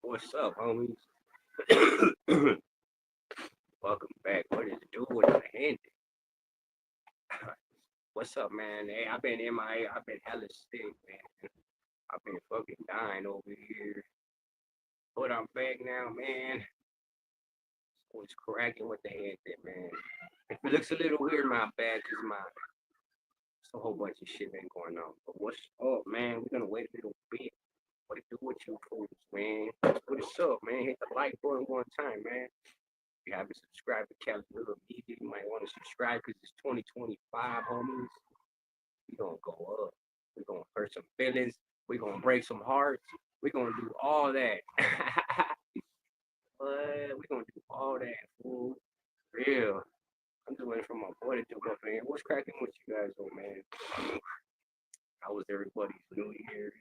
What's up, homies? Welcome back. What is doing in the hand? What's up, man? Hey, I've been MIA. I've been hella sick, man. I've been fucking dying over here. But I'm back now, man. What's cracking with the head, man? If it looks a little weird, my bad, cause my it's a whole bunch of shit been going on. But what's up, man? We're gonna wait a little bit. What to do with you fools, man? What's up, man? Hit the like button one time, man. If you haven't subscribed to Cali Little Media, you might want to subscribe because it's 2025, homies. We're gonna go up. We're gonna hurt some feelings. We're gonna break some hearts. We're gonna do all that. But we're gonna do all that, fool. Real. I'm just waiting for my boy to jump up in here. What's cracking with you guys, though, man? How was everybody's New Year's?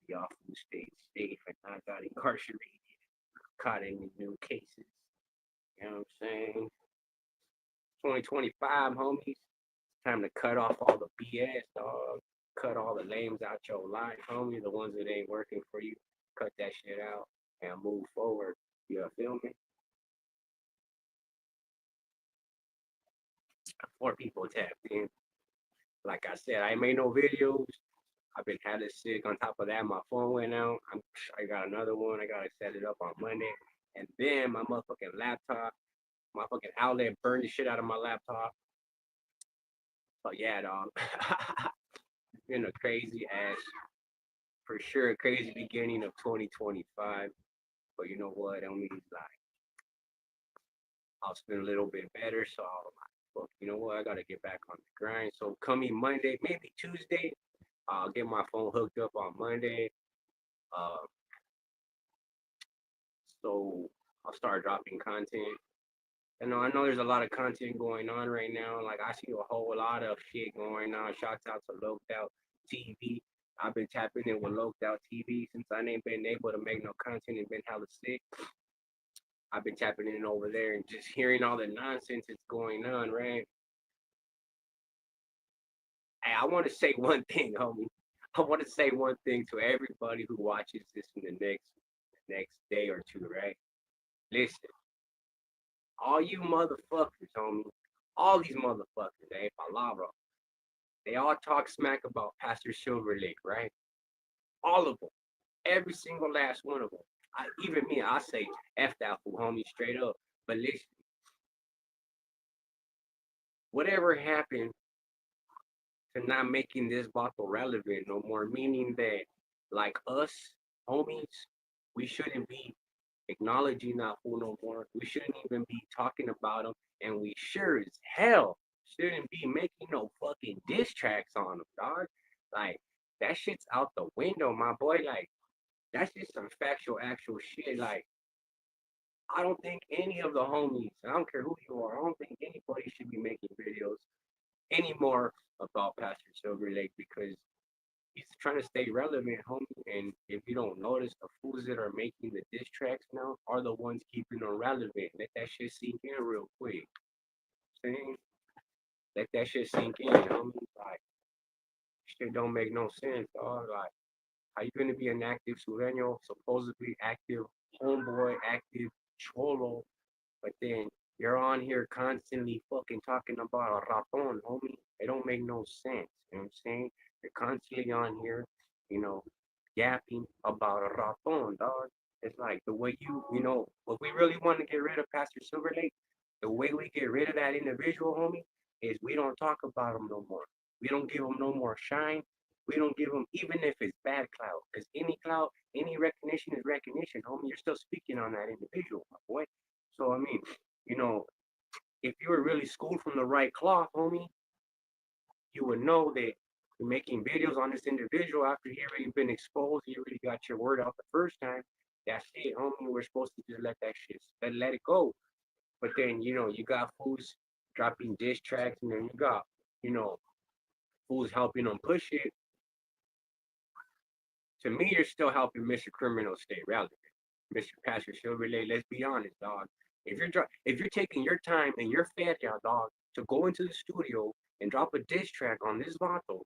Y'all who stayed safe and not got incarcerated, caught any new cases. You know what I'm saying? 2025, homies. Time to cut off all the BS, dog. Cut all the lames out your life, homie. The ones that ain't working for you. Cut that shit out and move forward. You feel me? 4 people tapped in. Like I said, I made no videos. I've been hella sick. On top of that, my phone went out. I got another one. I gotta set it up on Monday. And then my motherfucking laptop, my fucking outlet burned the shit out of my laptop. So yeah, dog. It's been a crazy ass, for sure, a crazy beginning of 2025. But you know what? I mean, like, I'll spend a little bit better. So I'll like, look, you know what? I gotta get back on the grind. So coming Monday, maybe Tuesday, I'll get my phone hooked up on Monday. Uh, so I'll start dropping content. And I know there's a lot of content going on right now. Like I see a whole lot of shit going on. Shouts out to Loped Out TV. I've been tapping in with Loped Out TV since I ain't been able to make no content and been hella sick. I've been tapping in over there and just hearing all the nonsense that's going on, right? Hey, I want to say one thing, homie. I want to say one thing to everybody who watches this in the next day or two, right? Listen, all you motherfuckers, homie, all these motherfuckers, palabra, they all talk smack about Pastor Silver Lake, right? All of them, every single last one of them. Even me, I say F that fool, homie, straight up. But listen, whatever happened to not making this bottle relevant no more, meaning that, like us, homies, we shouldn't be acknowledging that fool no more. We shouldn't even be talking about them, and we sure as hell shouldn't be making no fucking diss tracks on them, dog. Like that shit's out the window, my boy. Like that's just some factual, actual shit. Like I don't think any of the homies, I don't care who you are, I don't think anybody should be making videos anymore about Pastor Silver Lake because he's trying to stay relevant, homie. And if you don't notice, the fools that are making the diss tracks now are the ones keeping them relevant. Let that shit sink in real quick. Saying, let that shit sink in, homie. Like, shit don't make no sense, dog. Like, how you gonna be an active sureño, supposedly active homeboy, active cholo, but then you're on here constantly fucking talking about a raton, homie. It don't make no sense. You know what I'm saying? You're constantly on here, you know, yapping about a raton, dog. It's like the way if we really want to get rid of Pastor Silver Lake, the way we get rid of that individual, homie, is we don't talk about him no more. We don't give him no more shine. We don't give them, even if it's bad clout, because any clout, any recognition is recognition, homie. You're still speaking on that individual, my boy. So I mean, you know, if you were really schooled from the right cloth, homie, you would know that you're making videos on this individual after he already been exposed, you already got your word out the first time. That's it, homie. We're supposed to just let that shit, let it go. But then, you got fools dropping diss tracks, and then you got, you know, fools helping them push it. To me, you're still helping Mr. Criminal stay relevant. Mr. Pastor Silverlake, let's be honest, dog. If you're taking your time and your fat out, dog, to go into the studio and drop a diss track on this vato,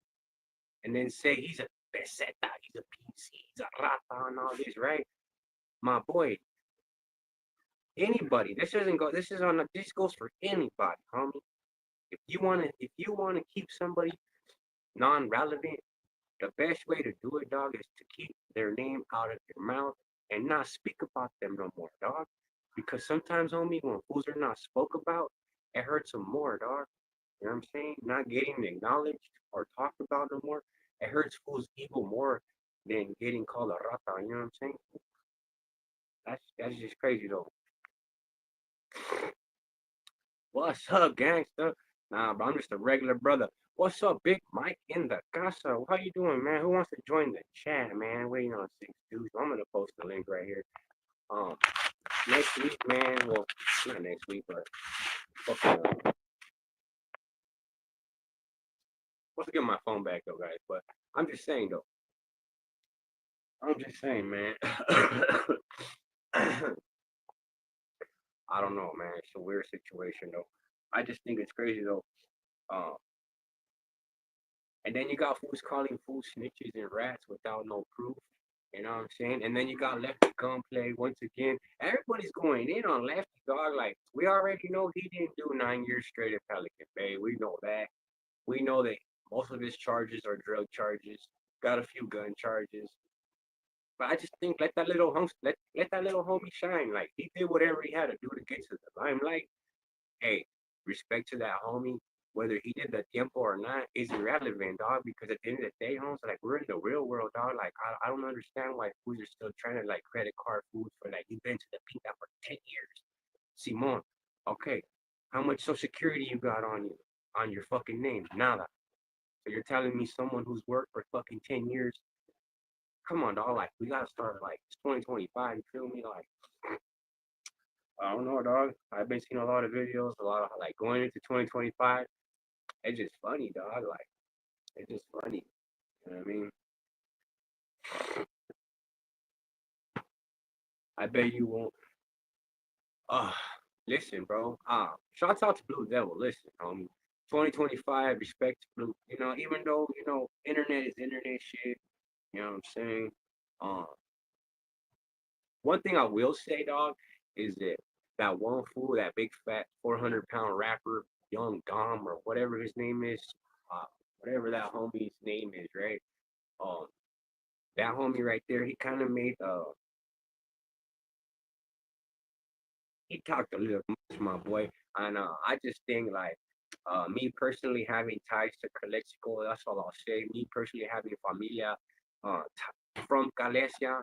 and then say he's a peseta, he's a PC, he's a rata, and all this, right? My boy, anybody. This doesn't go. This is on. This goes for anybody, homie. If you wanna keep somebody non-relevant, the best way to do it, dog, is to keep their name out of your mouth and not speak about them no more, dog. Because sometimes, homie, when fools are not spoke about, it hurts them more, dog. You know what I'm saying? Not getting acknowledged or talked about no more, it hurts fools even more than getting called a rata. You know what I'm saying? That's just crazy though. What's up, gangster? Nah, but I'm just a regular brother. What's up, Big Mike in the casa? How you doing, man? Who wants to join the chat, man? Waiting on 6 dudes. I'm gonna post the link right here. Um, next week, man. Well, not next week, but okay. Let's get my phone back though, guys. But I'm just saying though. I'm just saying, man. I don't know, man. It's a weird situation though. I just think it's crazy though. Um, and then you got fools calling fools snitches and rats without no proof. You know what I'm saying? And then you got Lefty Gunplay once again. Everybody's going in on Lefty, dog. Like, we already know he didn't do 9 years straight at Pelican Bay. We know that. We know that most of his charges are drug charges. Got a few gun charges. But I just think let that little homie shine. Like, he did whatever he had to do to get to the limelight. Hey, respect to that homie. Whether he did the tiempo or not is irrelevant, dog. Because at the end of the day, homes, like, we're in the real world, dog. Like, I don't understand why fools are still trying to like credit card fools for like you've been to the pinta for 10 years. Simon, okay, how much social security you got on your fucking name? Nada. So you're telling me someone who's worked for fucking 10 years? Come on, dog. Like, we gotta start like it's 2025. You feel me? Like, I don't know, dog. I've been seeing a lot of videos, a lot of like going into 2025. It's just funny, dog. Like, it's just funny. You know what I mean? I bet you won't. Uh, listen, bro. Shouts out to Blue Devil. Listen, 2025, respect to Blue. Even though, internet is internet shit. You know what I'm saying? Um, one thing I will say, dog, is that one fool, that big fat 400-pound rapper, Young Dom or whatever his name is, uh, whatever that homie's name is, right? Um, that homie right there, he kind of made he talked a little much, my boy, and I just think like me personally having ties to Calexico, that's all I'll say. Me personally having familia from Galicia,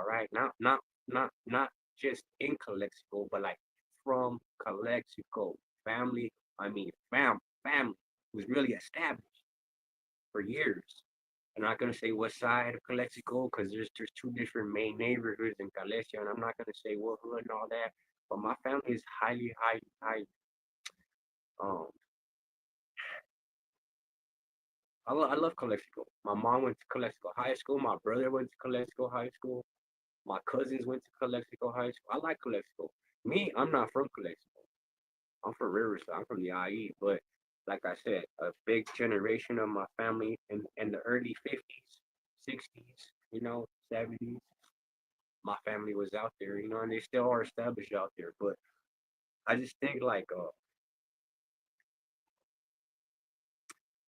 right? Not just in Calexico, but like from Calexico, family. I mean, family was really established for years. I'm not gonna say what side of Calexico because there's two different main neighborhoods in Galicia, and I'm not gonna say what hood and all that. But my family is highly, highly. Um, I love Calexico. My mom went to Calexico High School. My brother went to Calexico High School. My cousins went to Calexico High School. I like Calexico. Me, I'm not from Calexico. I'm from Riverside. I'm from the IE. But like I said, a big generation of my family in the early 50s, 60s, 70s. My family was out there, and they still are established out there. But I just think like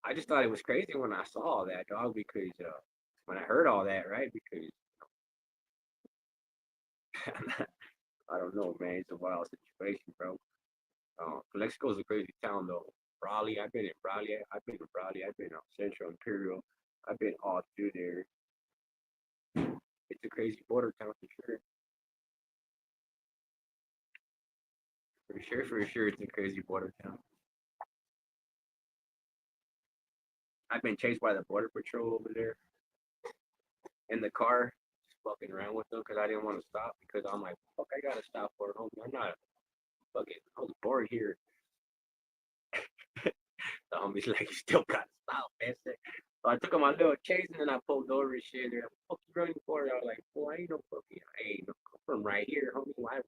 I just thought it was crazy when I saw all that, dog, because when I heard all that, right? Because I don't know, man, it's a wild situation, bro. Mexico's a crazy town though. Raleigh. I've been in Raleigh. I've been in Raleigh. I've been on Central Imperial. I've been all through there. It's a crazy border town for sure. For sure, it's a crazy border town. I've been chased by the border patrol over there in the car, just fucking around with them because I didn't want to stop because I'm like, fuck, I gotta stop for it, homie. I'm not fucking. I was bored here. The homie's like, you still gotta stop, man. So I took him on a little chase and then I pulled over and shit. They're like, fuck you running for? I was like, boy, I ain't no fucking, I ain't no from right here, homie. Why?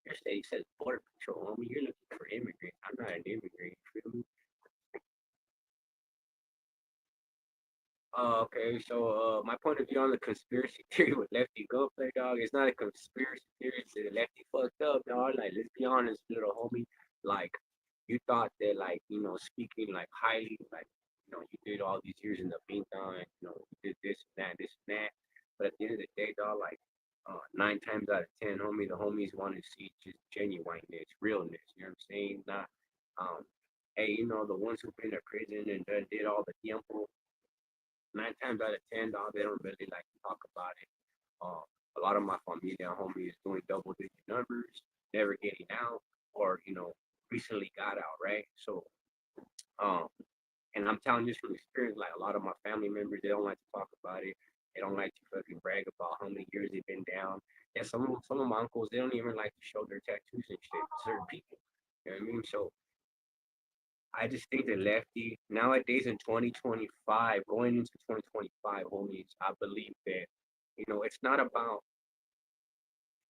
Your state says border patrol, homie. You're looking for immigrants. I'm not an immigrant. You feel me? Okay. So, my point of view on the conspiracy theory with Lefty Gunplay, dog, it's not a conspiracy theory. It's a Lefty fucked up, dog. Like, let's be honest, little homie. Like, you thought that, like, speaking like highly, like, you did all these years in the meantime, you did this and that. But at the end of the day, dog, like, 9 times out of 10, homie, the homies want to see just genuineness, realness. You know what I'm saying? Not, um, hey, the ones who've been to prison and done did all the tiempo, 9 times out of 10, dog, they don't really like to talk about it. A lot of my familia homies doing double digit numbers, never getting out, or recently got out, right? So, um, and I'm telling this from experience, like a lot of my family members, they don't like to talk about it. They don't like to fucking brag about how many years they've been down. And some of my uncles, they don't even like to show their tattoos and shit to certain people. You know what I mean? So I just think that Lefty nowadays in 2025, going into 2025, homies, I believe that it's not about,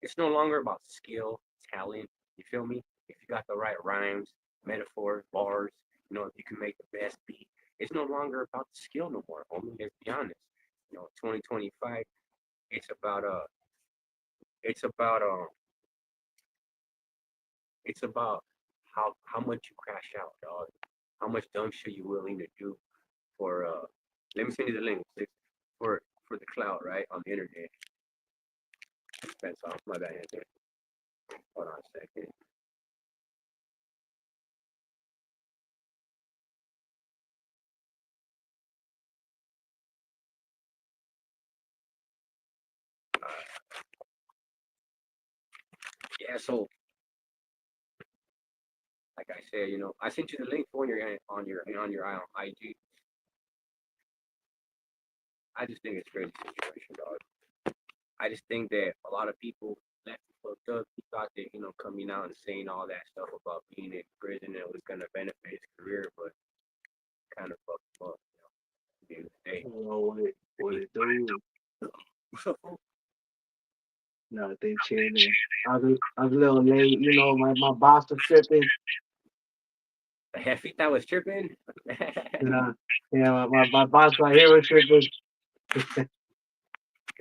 it's no longer about skill, talent. You feel me? If you got the right rhymes, metaphors, bars, if you can make the best beat, it's no longer about the skill no more, homie. Let's be honest. 2025, it's about it's about it's about how much you crash out, dog. How much dumb shit you willing to do for let me send you the link for the cloud, right, on the internet. That's off my bad hand there. Hold on a second. Yeah, so like I said, I sent you the link for on your IG. I just think it's crazy situation, dog. I just think that a lot of people left fucked up. He thought that coming out and saying all that stuff about being in prison it was gonna benefit his career, but kind of fucked him up. At the end of the day. You know what it do? No, they chilling. I was a little late. My boss was tripping. The Jefita was tripping. Uh, yeah, my boss right here was tripping. Get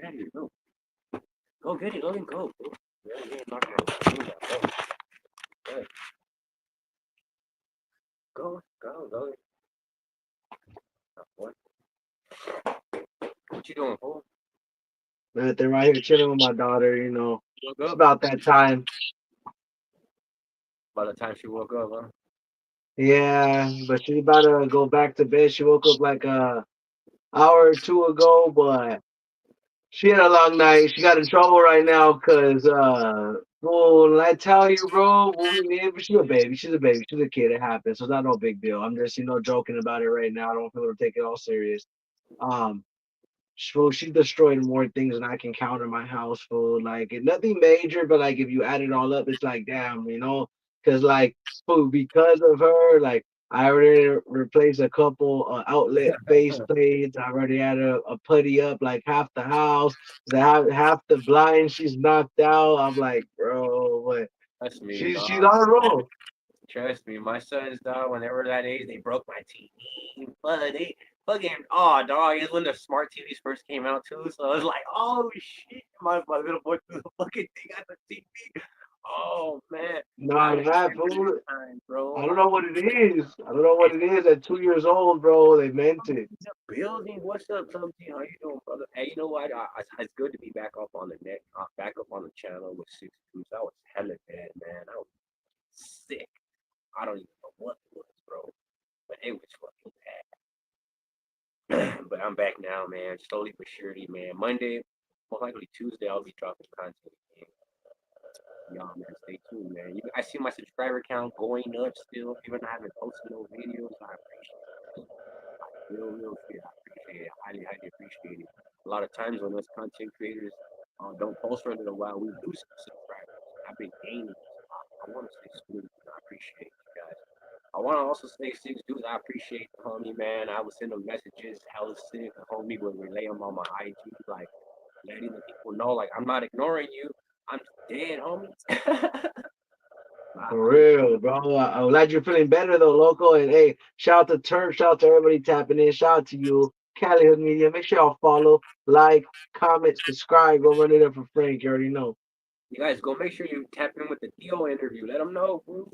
out of here, go. Go get it, Logan, go. Yeah, yeah, not gonna go. Go, go. What? What you doing, fool? They're right here chilling with my daughter. Woke It's up? about that time. By the time she woke up, huh? Yeah, but she's about to go back to bed. She woke up like a hour or two ago, but she had a long night. She got in trouble right now because, well, I tell you, bro, she's a baby. She's a baby. She's a kid. It happens. So it's not no big deal. I'm just, joking about it right now. I don't feel to take it all serious. Um, she destroyed more things than I can count in my house, fool. Like nothing major, but like if you add it all up, it's like damn, because like fool, because of her, like I already replaced a couple outlet face plates. I already had a putty up like half the house. Half the blind she's knocked out. I'm like, bro, what? That's me, She's dog. on a roll. Trust me, my sons, dog, whenever that age, they broke my TV. But they fucking, oh, dog, it's when the smart TVs first came out, too. So I was like, oh, shit. My little boy threw the fucking thing at the TV. Oh, man. I Nah, that remember fool. that time, bro. I don't know what it is. I don't know what it is. At 2 years old, bro, they meant it. Building, what's up, something? How you doing, brother? Hey, you know what? It's good to be back up on the net, back up on the channel with 6 2. That was hella bad, man. I was sick. I don't even know what it was, bro. It was fucking bad. But I'm back now, man. Slowly but surely, man. Monday, most likely Tuesday, I'll be dropping content again. Y'all, man, stay tuned, man. I see my subscriber count going up still, even though I haven't posted no videos. I appreciate it. Real shit. I appreciate it. Highly appreciate it. A lot of times when us content creators don't post for a little while, we lose some subscribers. I've been gaining. I want to say salute. I appreciate you guys. I want to also say six dudes. I appreciate the homie, man. I would send them messages, hella sick. The homie would relay them on my IG, like letting the people know, like I'm not ignoring you. I'm dead, homie. For real, bro. I'm glad you're feeling better though, local. And hey, shout out to Turn, shout out to everybody tapping in. Shout out to you, Cali Hood Media. Make sure y'all follow, like, comment, subscribe. Go run it up for Frank. You already know. You guys go make sure you tap in with the Theo interview. Let them know, bro.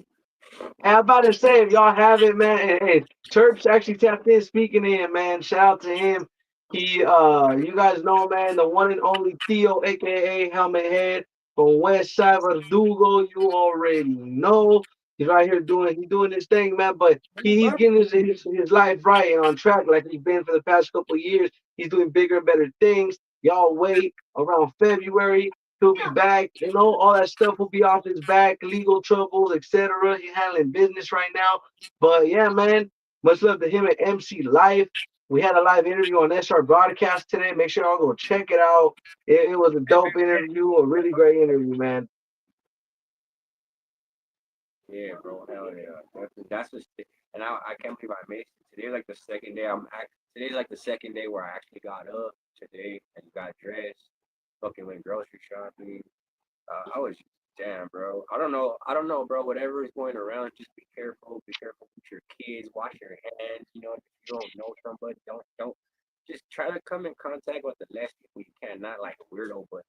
And I'm about to say, if y'all have it, man, and Terps actually tapped in speaking in, man. Shout out to him. You guys know, man, the one and only Theo, aka Helmet Head from West Side Verdugo. You already know. He's right here doing his thing, man. But he's getting his life right and on track like he's been for the past couple of years. He's doing bigger and better things. Y'all wait around February. He'll be back, all that stuff will be off his back, legal troubles, etc. He's handling business right now. But yeah, man, much love to him at MC Life. We had a live interview on SR Broadcast today. Make sure y'all go check it out. It was a dope interview, a really great interview, man. Yeah, bro. Hell yeah. That's what's, and I can't believe I made it. Today's like the second day. Today's like the second day where I actually got up today and got dressed. Fucking went grocery shopping. I was damn, bro. I don't know, bro. Whatever is going around, just be careful. Be careful with your kids. Wash your hands. If you don't know somebody, don't. Just try to come in contact with the less people you can. Not like a weirdo, but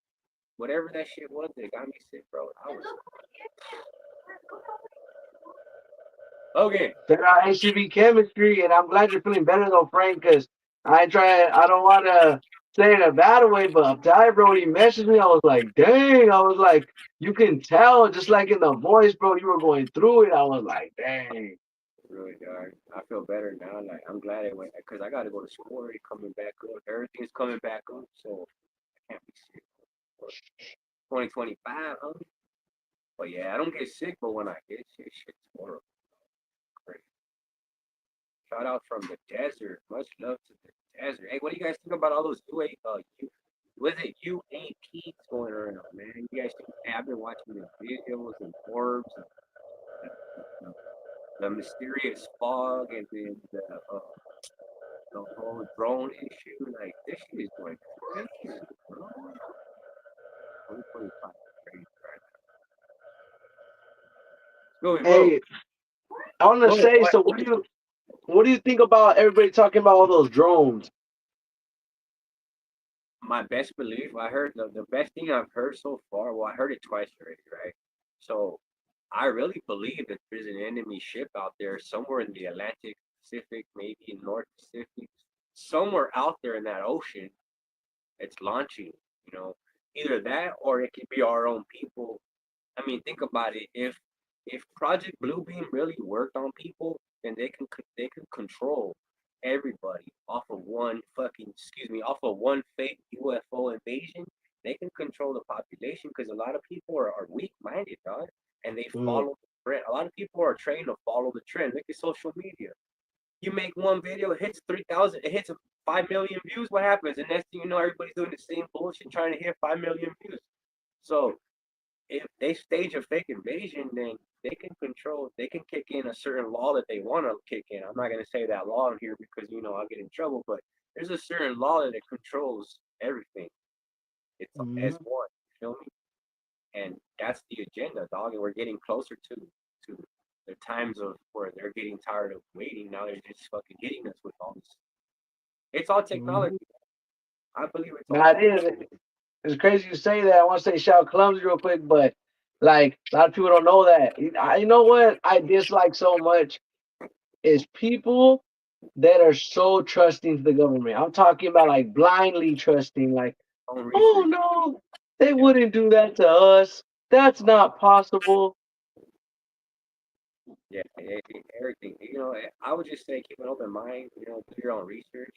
whatever that shit was that got me sick, bro. I was okay. Check out HCV Chemistry, and I'm glad you're feeling better though, Frank, because I don't want to say it in a bad way, but I'm tired, bro. When he messaged me, I was like, dang. I was like, you can tell, just like in the voice, bro, you were going through it. I was like, dang. Really dark. I feel better now. Like I'm glad it went because I got to go to school already. Coming back up, everything's coming back up. So I can't be sick. 2025, huh? But yeah, I don't get sick, but when I get sick, shit's horrible. Crazy. Shout out from the desert. Much love to the desert. Hey, what do you guys think about all those was it UAPs going around, man? You guys think? Hey, I've been watching the videos and orbs and the mysterious fog and then the whole drone issue. Like this shit is going crazy, bro. 2025 crazy right now. Go. Hey, I want to Go ahead. say, so what do you think about everybody talking about all those drones? My best belief, I heard the best thing I've heard so far. Well, I heard it twice already, right? So I really believe that there's an enemy ship out there somewhere in the Atlantic Pacific, maybe in North Pacific, somewhere out there in that ocean. It's launching. You know, either that or it could be our own people. I mean, think about it. If Project Bluebeam really worked on people, then they can control everybody off of off of one fake UFO invasion. They can control the population because a lot of people are weak minded, dog, and they Mm, follow the trend. A lot of people are trained to follow the trend. Look at social media. You make one video, it hits 3,000, it hits 5 million views. What happens? The next thing you know, everybody's doing the same bullshit, trying to hit 5 million views. So if they stage a fake invasion, then they can kick in a certain law that they want to kick in. I'm not going to say that law in here because, I'll get in trouble, but there's a certain law that it controls everything. It's mm, S1, you feel me? And that's the agenda, dog. And we're getting closer to the times of where they're getting tired of waiting. Now they're just fucking hitting us with all this. It's all mm. technology. I believe it's all Now it is. It's crazy you say that. I want to say shout clumsy real quick, but like a lot of people don't know that. You know what I dislike so much is people that are so trusting to the government. I'm talking about like blindly trusting, like, own oh research. no, they Yeah. wouldn't do that to us. That's not possible. Yeah, everything. I would just say keep an open mind. Do your own research.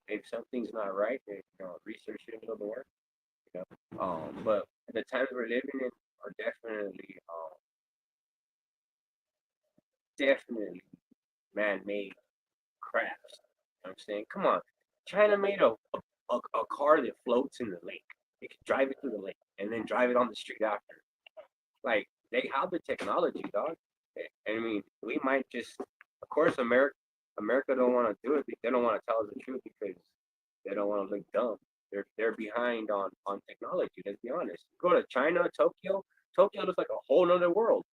If something's not right, then research it a little more. But the times we're living in are definitely man-made crafts. You know what I'm saying? Come on, China made a car that floats in the lake. It can drive it through the lake and then drive it on the street after. Like they have the technology, dog. I mean, we might just, of course, America don't want to do it. They don't want to tell us the truth because they don't want to look dumb. They're behind on technology. Let's be honest. Go to China, Tokyo. Tokyo looks like a whole other world.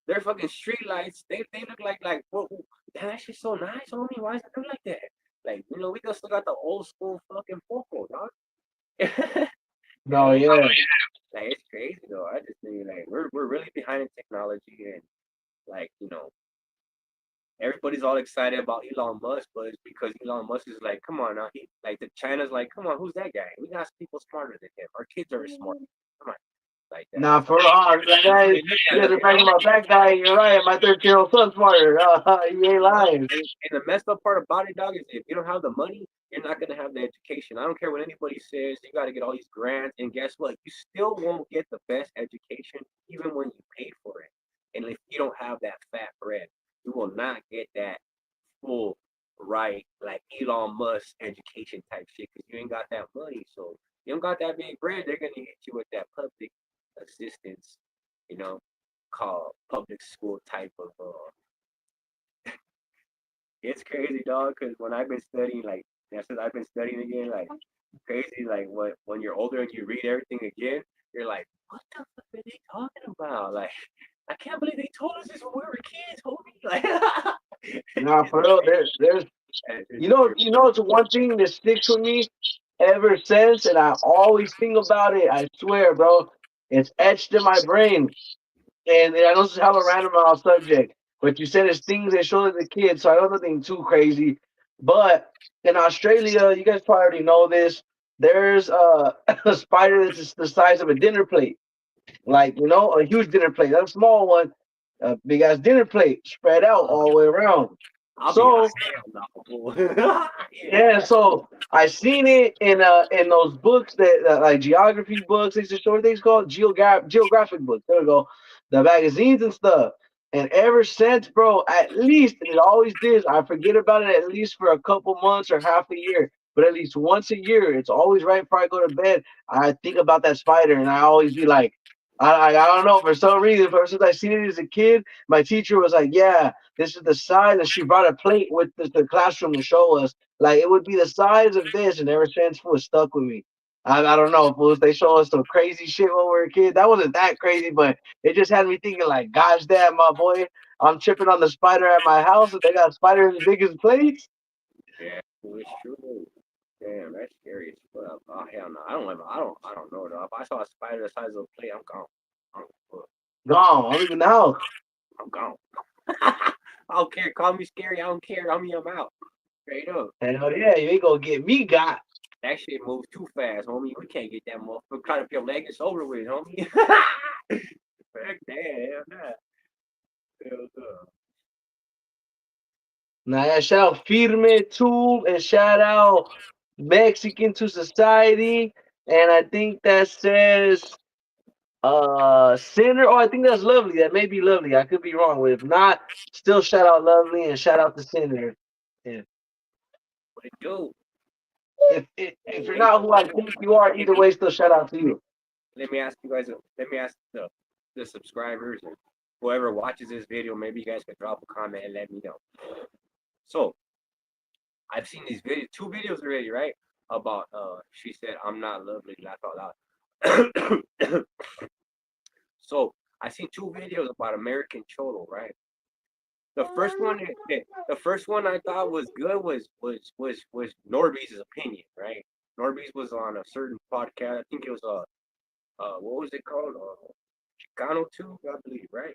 Their fucking street lights, they look like whoa, damn, that shit's so nice, homie. Why does it look like that? Like, we just still got the old school fucking foco, dog. No, And yeah. like it's crazy though. I just think like we're really behind in technology and like, everybody's all excited about Elon Musk, but it's because Elon Musk is like, come on now, he like the China's like, come on, who's that guy? We got people smarter than him. Our kids are smart. Come on, like that. Nah, for like That's how that, they look you at guys it, are bragging about that guy. You're right. My 13-year-old son's smarter. You ain't lying. And the messed up part about it, dog, is if you don't have the money, you're not gonna have the education. I don't care what anybody says. You got to get all these grants, and guess what? You still won't get the best education, even when you paid for it. And if you don't have that fat bread, you will not get that full right, like Elon Musk education type shit, because you ain't got that money. So you don't got that big bread. They're gonna hit you with that public assistance, you know, called public school type of it's crazy, dog. Because when I've been studying, like, since I've been studying again, like, crazy. Like, when you're older and you read everything again, you're like, what the fuck are they talking about? Like, I can't believe they told us this when we were kids, homie. Like, Nah, it's for real. There's, it's it's one thing that sticks with me ever since, and I always think about it. I swear, bro, it's etched in my brain. And I know this is hella random off subject, but you said it's things they show to the kids, so I don't know nothing too crazy. But in Australia, you guys probably already know this. There's a spider that's the size of a dinner plate, like a huge dinner plate, not a small one, a big ass dinner plate spread out uh, all the way around. I'll be So hell no. Yeah. yeah, so I seen it in those books that like geography books. They just what things called geographic books. There we go, the magazines and stuff. And ever since, bro, at least and it always did. I forget about it at least for a couple months or half a year, but at least once a year, it's always right before I go to bed. I think about that spider, and I always be like, I don't know for some reason. Ever since I seen it as a kid, my teacher was like, "Yeah, this is the size," and she brought a plate with the classroom to show us like it would be the size of this, and ever since fool stuck with me. I don't know, fools. They show us some crazy shit when we were kids. That wasn't that crazy, but it just had me thinking like, gosh damn, my boy, I'm tripping on the spider at my house, and they got spiders as big as plates. Yeah, it's true. Damn, that's scary as fuck. Oh hell no, I don't know though. If I saw a spider the size of a plate, I'm gone. I'm, Gone. I'm leaving the house. I'm gone. I don't care. Call me scary. I don't care. I'm out. Straight up. Hell yeah, you ain't gonna get me got. That shit moves too fast, homie. We can't get that motherfucker. Cut up your leg. It's over with, homie. Fuck that. Hell nah. Hell no. Now yeah, shout out Firme too, and shout out Mexican to society. And I think that says Sinner. Oh, I think that's Lovely. That may be Lovely. I could be wrong. But if not, still shout out Lovely and shout out to Sinner. Yeah. What it do? If you're Hey, not who I think you are, either way, still shout out to you. let me ask you guys. Let me ask the subscribers and whoever watches this video. Maybe you guys could drop a comment and let me know. So I've seen these two videos already, right? About she said I'm not lovely, laugh out loud. So I seen two videos about American Cholo, right? The first one, the first one I thought was good was Norby's opinion, right? Norby's was on a certain podcast. I think it was what was it called? Chicano Tube, I believe, right?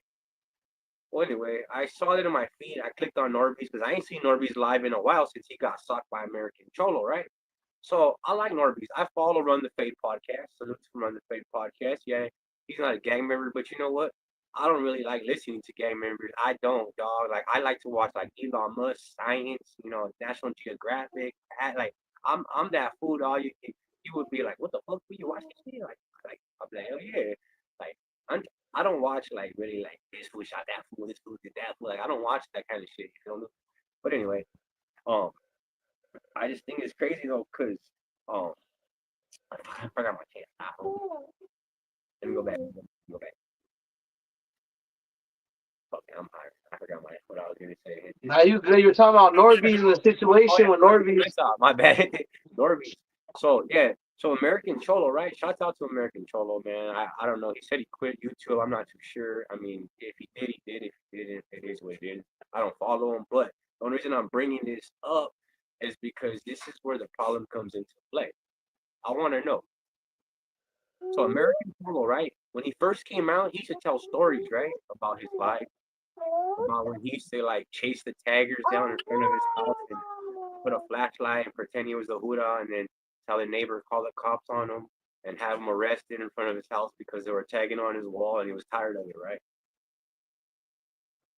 Well, anyway, I saw it in my feed. I clicked on Norby's because I ain't seen Norby's live in a while since he got sucked by American Cholo, right? So I like Norby's. I follow Run the Fade podcast. Salute to Run the Fade podcast. Yeah, he's not a gang member, but you know what? I don't really like listening to gang members. I don't, dog. Like I like to watch like Elon Musk, science, National Geographic. Like I'm that fool, dog. You would be like, what the fuck were you watching this shit? Like I'm like, hell yeah. Like I'm, I don't watch like really like this fool shot that fool, this fool did that fool. Like I don't watch that kind of shit. You feel me? But anyway, um, I just think it's crazy though, cause um, I forgot my chance. Let me go back. Let me go back. Fuck, I'm high. I forgot what I was gonna say. Now you good? You're talking about Norby's in the Oh situation yeah, with Norby. Norby's. My bad. Norby. So yeah, so American Cholo, right? Shouts out to American Cholo, man. I don't know. He said he quit YouTube. I'm not too sure. I mean, if he did, he did. If he didn't, it is what it is. I don't follow him, but the only reason I'm bringing this up is because this is where the problem comes into play. I want to know. So American Cholo, right? When he first came out, he used to tell stories, right, about his life, about when he used to like chase the taggers down in front of his house and put a flashlight and pretend he was a Huda and then tell the neighbor call the cops on him and have him arrested in front of his house because they were tagging on his wall and he was tired of it, right?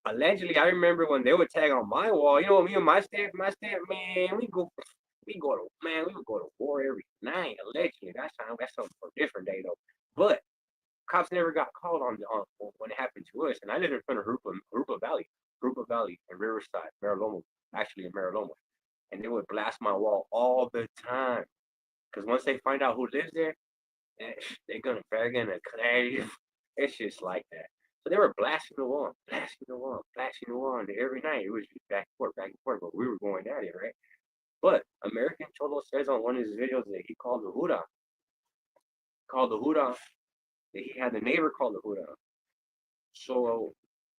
Allegedly, I remember when they would tag on my wall, me and my step, man, we would go to war every night. Allegedly, that's something for a different day though. But cops never got called on when it happened to us, and I live in front of Rupa Valley in Riverside, Mariloma, actually in Mariloma, and they would blast my wall all the time. Because once they find out who lives there, they're gonna claim. It's just like that. So they were blasting the wall, blasting the wall, blasting the wall, and every night it was just back and forth, back and forth. But we were going at it, right? But American Cholo says on one of his videos that he called the Huda, that he had the neighbor call the Huda. So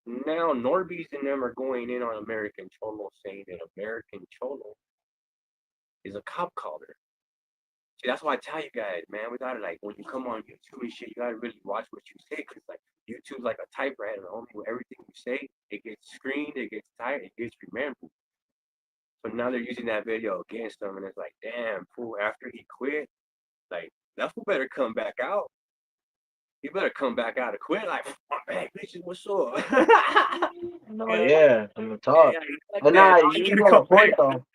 now Norbies and them are going in on American Cholo, saying that American Cholo is a cop caller. See, that's why I tell you guys, man, we gotta like when you come on YouTube and shit, you gotta really watch what you say, cause like YouTube's like a typewriter, homie. With everything you say, it gets screened, it gets typed, it gets remembered. So now they're using that video against him, and it's like, damn, fool. After he quit, like that fool better come back out. He better come back out and quit. Like, my back, bitches, what's up? No, yeah, yeah, I'm gonna talk. yeah, like But that. nah, I you gotta got a come point back. though.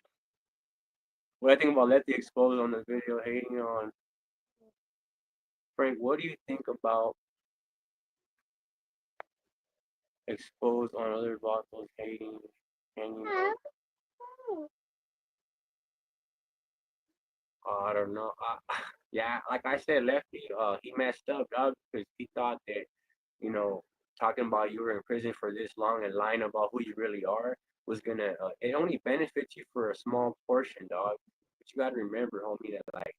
What I think about Let the Expose on the video hating on Frank. What do you think about exposed on other bottles hating, hanging on? I don't know. Yeah, like I said, Lefty, he messed up, dog, because he thought that, you know, talking about you were in prison for this long and lying about who you really are was gonna. It only benefits you for a small portion, dog. But you gotta remember, homie, that like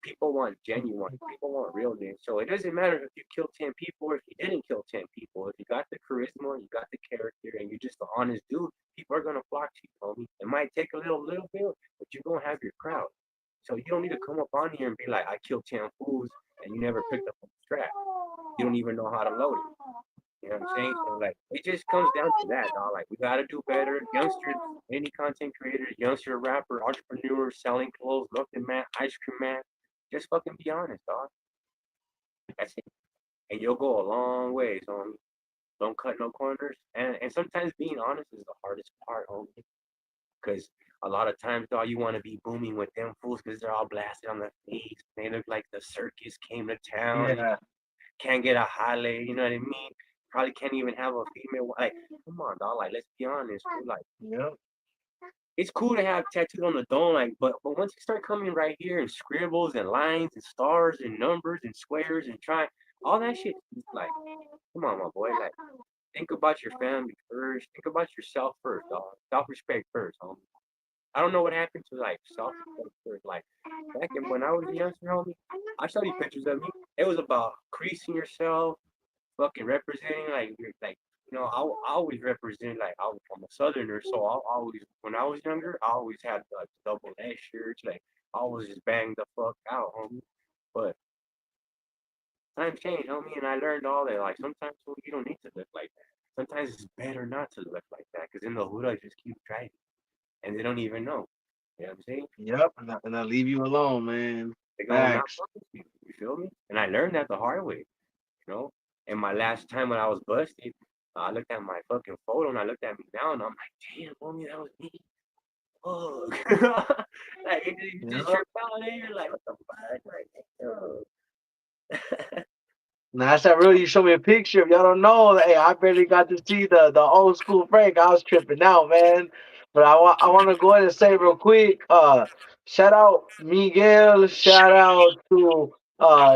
people want genuine, people want realness. So it doesn't matter if you kill 10 people or if you didn't kill 10 people. If you got the charisma, you got the character, and you're just an honest dude, people are gonna flock to you, homie. It might take a little bit, but you're gonna have your crowd. So you don't need to come up on here and be like, I killed 10 fools, and you never picked up a strap. You don't even know how to load it. You know what I'm saying? So like, it just comes down to that, dog. Like, we gotta do better, youngsters. Any content creators, youngster rapper, entrepreneur, selling clothes, looking man, ice cream man, just fucking be honest, dog. That's it. And you'll go a long ways, homie. Don't cut no corners. And sometimes being honest is the hardest part, homie. Because a lot of times, dog, you want to be booming with them fools because they're all blasted on the face. They look like the circus came to town and Yeah, can't get a highlight. You know what I mean? Probably can't even have a female. Like, come on, dog. Like, let's be honest. Like, yep. it's cool to have tattoos on the dome, like, but once you start coming right here and scribbles and lines and stars and numbers and squares and try all that shit, like, come on, my boy, like, think about your family first. Think about yourself first, dog. Self respect first, homie. I don't know what happened to like self respect first. Like back in when I was a youngster, homie, I studied pictures of me. It was about creasing yourself, fucking representing like you're like I always represent like I'm a southerner, so I always when I was younger I always had like double A shirts, like I always just banged the fuck out, homie. But times change, homie, and I learned all that. Like sometimes well, you don't need to look like that. Sometimes it's better not to look like that, because in the hood I just keep driving and they don't even know. You know what I'm saying? Yep, and I leave you alone, man. They're gonna not Facts. fuck with you. You feel me? And I learned that the hard way. You know. And my last time when I was busted, I looked at my fucking photo and I looked at me now and I'm like, damn, homie, that was me. Fuck. Like, you just Yeah. trip out there, like, what the fuck? Like, damn. Now that's that real. You show me a picture. If y'all don't know, hey, I barely got to see the old school Frank. I was tripping out, man. But I want to go ahead and say real quick. Shout out Miguel. Shout out to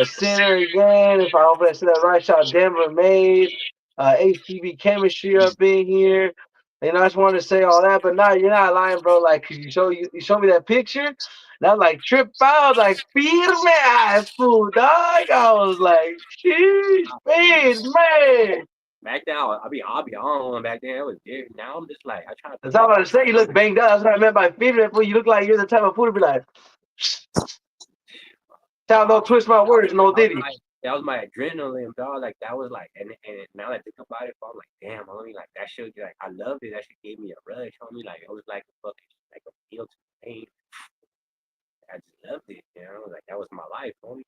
Sinner again. If I hope I said that right. Shout out Denver Made. HTV Chemistry up in here. You know, I just wanted to say all that, but nah, you're not lying, bro. Like, 'cause you show me that picture, and I was like, trip out, like, firme ass fool, dog. I was like, sheesh, speed, man. Back then, I'll be on one back then. It was different. Now I'm just like, I try to That's put that all I say. You look banged up. That's what I meant by fever. Fool. You look like you're the type of fool to be like, child, dog. don't twist my words, no diddy. That was my adrenaline, dog. Like that was like, and now that I think about it, I'm like, damn, homie, like that shit, like I loved it. That shit gave me a rush, homie. Like it was like a fucking like a feel to the pain. I just loved it, you know. Like that was my life, homie.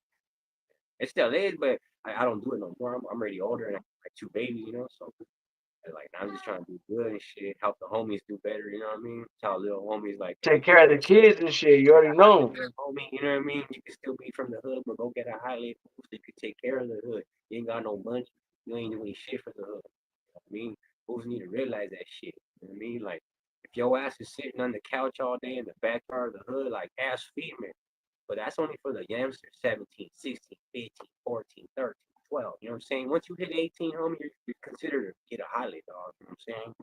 It still is, but I don't do it no more. I'm already older and I have like two babies, you know. So like now I'm just trying to do good and shit, help the homies do better. You know what I mean? Tell little homies like, hey, Take care of the kids and shit. You already highlight know. there, homie. You know what I mean? You can still be from the hood, but go get a highlight so you can take care of the hood. You ain't got no money. You ain't doing shit for the hood. You know what I mean? Fools need to realize that shit. You know what I mean? Like, if your ass is sitting on the couch all day in the backyard of the hood, like, ass feed me. But that's only for the youngsters, 17, 16, 15, 14, 13, 12. You know what I'm saying? Once you hit 18, homie, you're considered to get a highlight, dog. You know what I'm saying?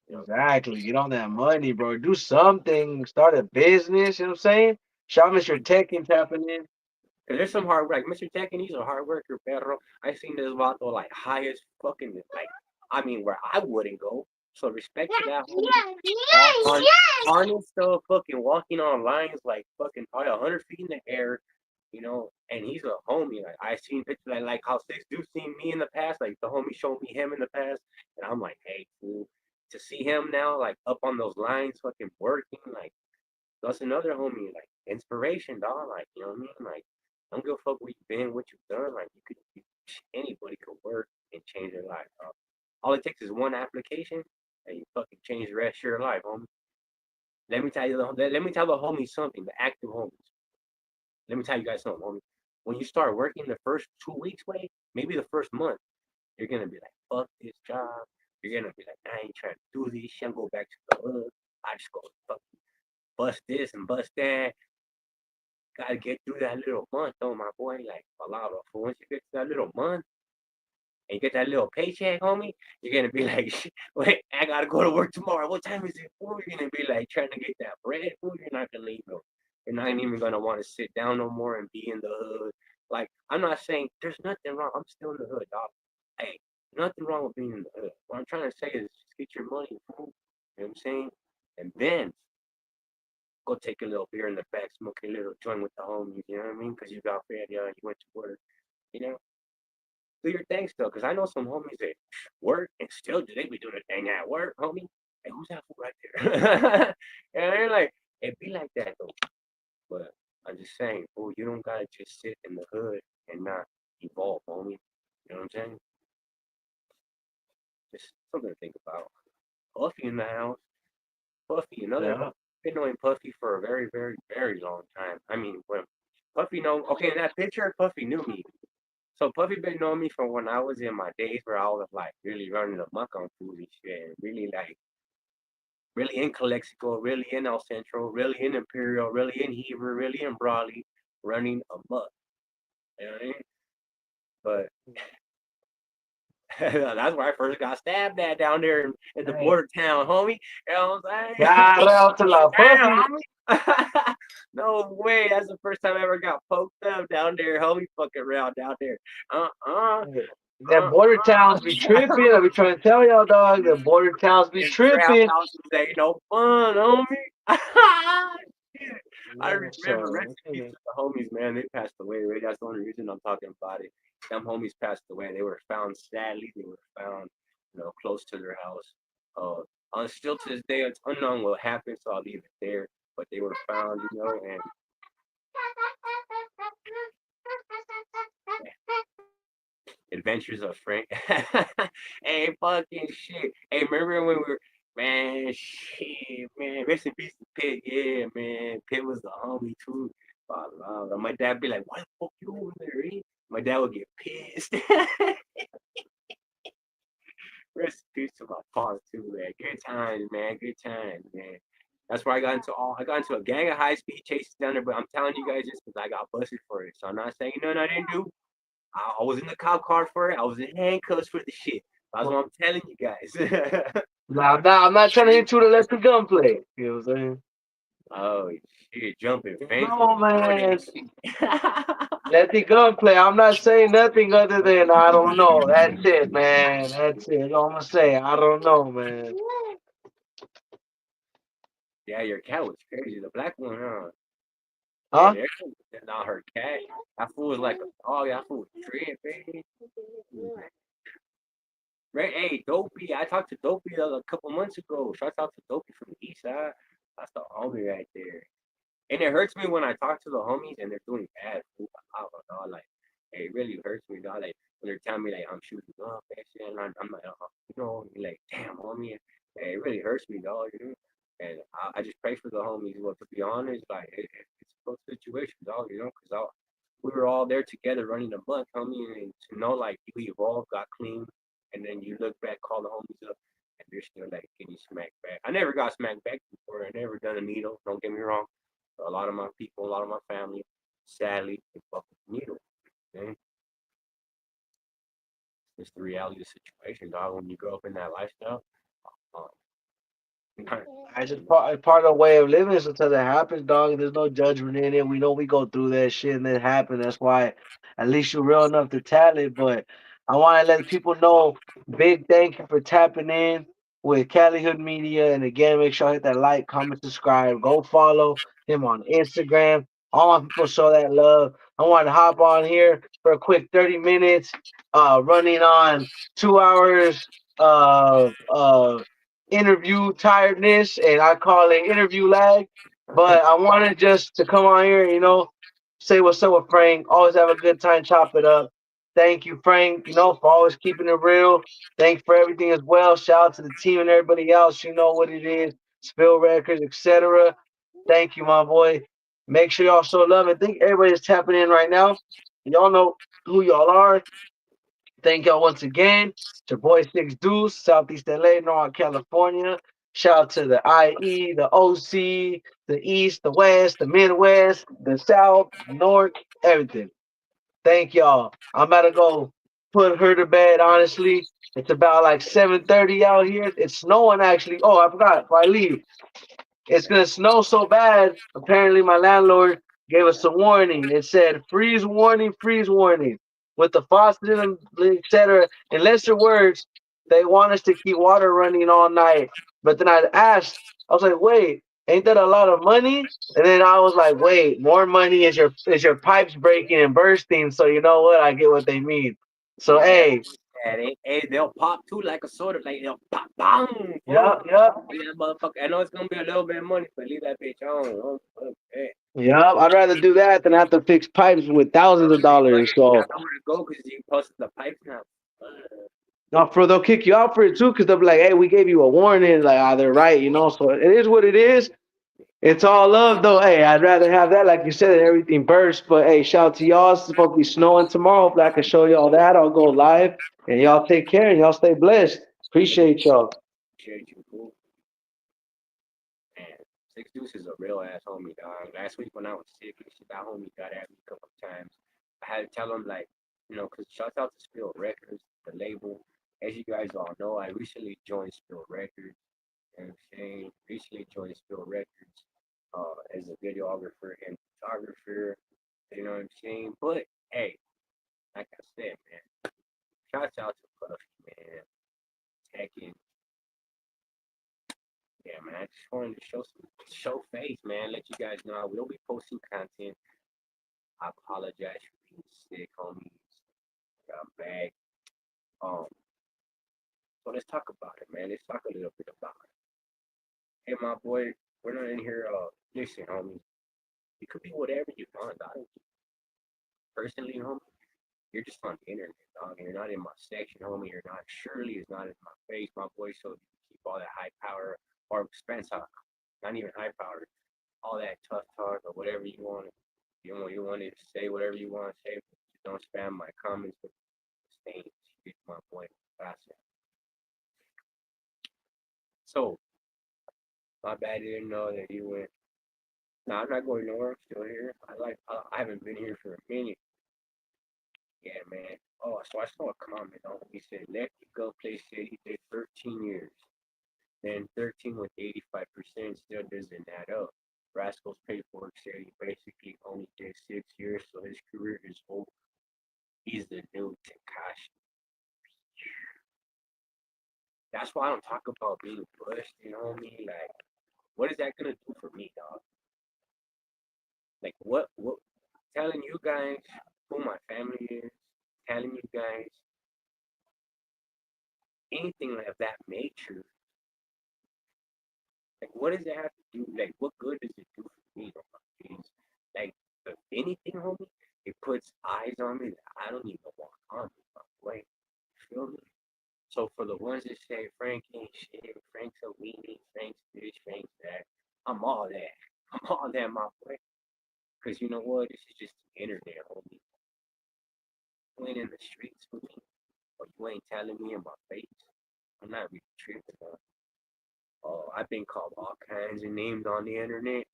You know, Exactly. Get on that money, bro. Do something. Start a business. You know what I'm saying? Shout Mr. Tech and tapping in. cause there's some hard work. Like Mr. Tech, and he's a hard worker, pero I seen this vato like high as fucking like I mean where I wouldn't go. So respect to that homie. On still fucking walking on lines like fucking probably 100 feet in the air, you know. And he's a homie. Like I seen pictures like how Six Dude seen me in the past. Like the homie showed me him in the past, and I'm like, hey, fool. To see him now, like up on those lines, fucking working, like that's another homie, like inspiration, dog. Like, you know what I mean? Like, don't give a fuck where you've been, what you've done. Like, anybody could work and change their life, dog. All it takes is one application, and you fucking change the rest of your life, homie. Let me tell the homies something, the active homies. Let me tell you guys something, homie. When you start working the first 2 weeks, way, maybe the first month, you're gonna be like, fuck this job. You're gonna be like, I ain't trying to do this shit. I'm go back to the hood. I just go fucking bust this and bust that. Gotta get through that little month, though, my boy. Like a lot of once you get to that little month and you get that little paycheck, homie, you're gonna be like, wait, I gotta go to work tomorrow. What time is it? Fool? You're gonna be like trying to get that bread. Fool. You're not gonna leave no. You're not even gonna want to sit down no more and be in the hood. Like I'm not saying there's nothing wrong. I'm still in the hood, dog. Hey, nothing wrong with being in the hood. What I'm trying to say is just get your money, fool. You know what I'm saying? And then go take a little beer in the back, smoke a little joint with the homies, you know what I mean? Because you got fed, yeah, you went to work, you know? Do your thing still, because I know some homies that work and still do they be doing a thing at work, homie. Hey, who's that fool right there? And they're like, it be like that though. But I'm just saying, oh, you don't gotta just sit in the hood and not evolve, homie. You know what I'm saying? Just something to think about. Puffy in the house. Puffy, another Yeah. been knowing Puffy for a very, very, very long time. I mean, when Puffy know, okay, in that picture, Puffy knew me. So Puffy been knowing me from when I was in my days where I was like really running amok on food and shit, and really like really in Calexico, really in El Centro, really in Imperial, really in Heber, really in Brawley, running amok. You know what I mean? But that's where I first got stabbed at down there in the Hey. border town, homie. You know what I'm saying? Shout to La Damn, Puppy. homie. No way. That's the first time I ever got poked up down there. Homie fucking around down there. Uh-uh. Hey, that border towns be Uh-uh. tripping. I be trying to tell y'all, dog. The border towns be Them trap tripping. houses ain't no fun, homie. Shit. I Yeah, remember rest so in peace to the homies, man. They passed away. Right? That's the only reason I'm talking about it. Them homies passed away. They were found sadly. They were found, close to their house. Still to this day, it's unknown what happened, so I'll leave it there. But they were found, and Adventures of Frank. Hey, fucking shit. Hey, remember when we were, man, shit, man, rest in peace to Pitt. Yeah, man, Pitt was the homie too. My dad be like, "Why the fuck you over there?" Eh? My dad would get pissed. Rest in peace to my father too, man. Good times, man. Good times, man. That's where I got into a gang of high speed chases down there, but I'm telling you guys this because I got busted for it. So I'm not saying nothing I didn't do. I was in the cop car for it. I was in handcuffs for the shit. That's what I'm telling you guys. Nah, I'm not trying to hit you to let the gunplay. You know what I'm saying? Oh shit, jumping fences, No, all man. that shit. Let the gunplay. I'm not saying nothing other than I don't know. That's it, man. That's it. All I'm gonna say. I don't know, man. Yeah, your cat was crazy. The black one, huh? Yeah, Huh? there's not her cat. That fool was like a dog. That fool was tripping. Right, hey, Dopey. I talked to Dopey a couple months ago. Shout out to Dopey from the east side. That's the homie right there. And it hurts me when I talk to the homies and they're doing bad. I don't know, like, it really hurts me, dog. Like, when they're telling me, like, I'm shooting up and shit, and I'm like, like, damn, homie. It really hurts me, dog, you know? And I just pray for the homies. Well, to be honest, like, it's a tough situation, dog, you know? Because we were all there together running the month, homie, and to know, like, you evolved, got clean, and then you look back, call the homies up, and they're still, like, getting smacked back. I never got smacked back before. I never done a needle, don't get me wrong. A lot of my people, a lot of my family, sadly, they fucking needle. Okay? It's the reality of the situation, dog. When you grow up in that lifestyle, um, It's just part of the way of living. Sometimes it happens, dog. There's no judgment in it. We know we go through that shit and it happens. That's why at least you're real enough to tell it. But I want to let people know, big thank you for tapping in with Cali Hood Media. And again, make sure I hit that like, comment, subscribe. Go follow him on Instagram. All my people show that love. I wanted to hop on here for a quick 30 minutes, running on 2 hours of interview tiredness, and I call it interview lag. But I wanted just to come on here, say what's up with Frank. Always have a good time, chop it up. Thank you, Frank, for always keeping it real. Thanks for everything as well. Shout out to the team and everybody else. You know what it is. Spill Records, etc. Thank you, my boy. Make sure y'all show love. I think everybody's tapping in right now. Y'all know who y'all are. Thank y'all once again. It's your boy Six Deuce, Southeast LA, Northern California. Shout out to the IE, the OC, the East, the West, the Midwest, the South, North, everything. Thank y'all. I'm about to go put her to bed, honestly. It's about like 7:30 out here. It's snowing actually. Oh, I forgot. Before I leave, it's gonna snow so bad. Apparently, my landlord gave us a warning. It said freeze warning, with the faucet and etc. In lesser words, they want us to keep water running all night. But then I asked, I was like, wait, ain't that a lot of money? And then I was like, wait, more money is your pipes breaking and bursting. So you know what? I get what they mean. So yeah, hey, yeah, they'll pop too like a soda, like they'll pop, bang, yeah, boom. yeah. Leave that motherfucker. I know it's gonna be a little bit of money, but leave that bitch on. Okay. Yeah, I'd rather do that than have to fix pipes with thousands of But dollars. you got So, nowhere to go because you posted the pipes now. no, for they'll kick you out for it too, because they'll be like, "Hey, we gave you a warning." Like, they're right. So it is what it is. It's all love, though. Hey, I'd rather have that, like you said, than everything burst. But hey, shout out to y'all. It's supposed to be snowing tomorrow. If I can show y'all that, I'll go live. And y'all take care and y'all stay blessed. Appreciate y'all. Appreciate you, cool. Man, Six Deuce is a real ass homie, dog. Last week when I was sick and shit, that homie got at me a couple of times. I had to tell him, like, because shout out to Spill Records, the label. As you guys all know, I recently joined Spill Records. You know what I'm saying? Recently joined Spill Records as a videographer and photographer. You know what I'm saying? But, hey, like I said, man, shout out to Puffy, man. Tekken. Yeah, man, I just wanted to show face, man. Let you guys know I will be posting content. I apologize for being sick, homies. I'm back. Um, so let's talk about it, man. Let's talk a little bit about it. Hey, my boy, we're not in here. Listen, homie, you could be whatever you want. I don't personally, homie. You're just on the internet, dog. And you're not in my section, homie. You're not. Surely is not in my face, my boy. So you can keep all that high power or Spence, not even high power, all that tough talk or whatever you want. You want to say whatever you want to say. Just don't spam my comments with stains. You get my point. That's it. So my bad. I didn't know that you went. No, I'm not going nowhere. I'm still here. I haven't been here for a minute. Yeah, man. Oh, so I saw a comment on. He said, "Let the Gunplay said he did 13 years. Then 13 with 85% still doesn't add up. Rascal's paperwork said he basically only did 6 years, so his career is over. He's the new Takashi." That's why I don't talk about being blessed, you know what I mean? Like, what is that gonna do for me, dog? Like, what, telling you guys who my family is, telling you guys anything of that nature, like, what does it have to do? Like, what good does it do for me, though? Like, if anything, homie, it puts eyes on me that I don't even want on me, my boy. You feel me? So for the ones that say Frank ain't shit, Frank's a weenie, Frank's this, Frank's that, I'm all that. I'm all that, my boy. Because you know what? This is just the internet, homie. You ain't in the streets with me, or you ain't telling me in my face. I'm not really tripping, man. Oh, I've been called all kinds of names on the internet.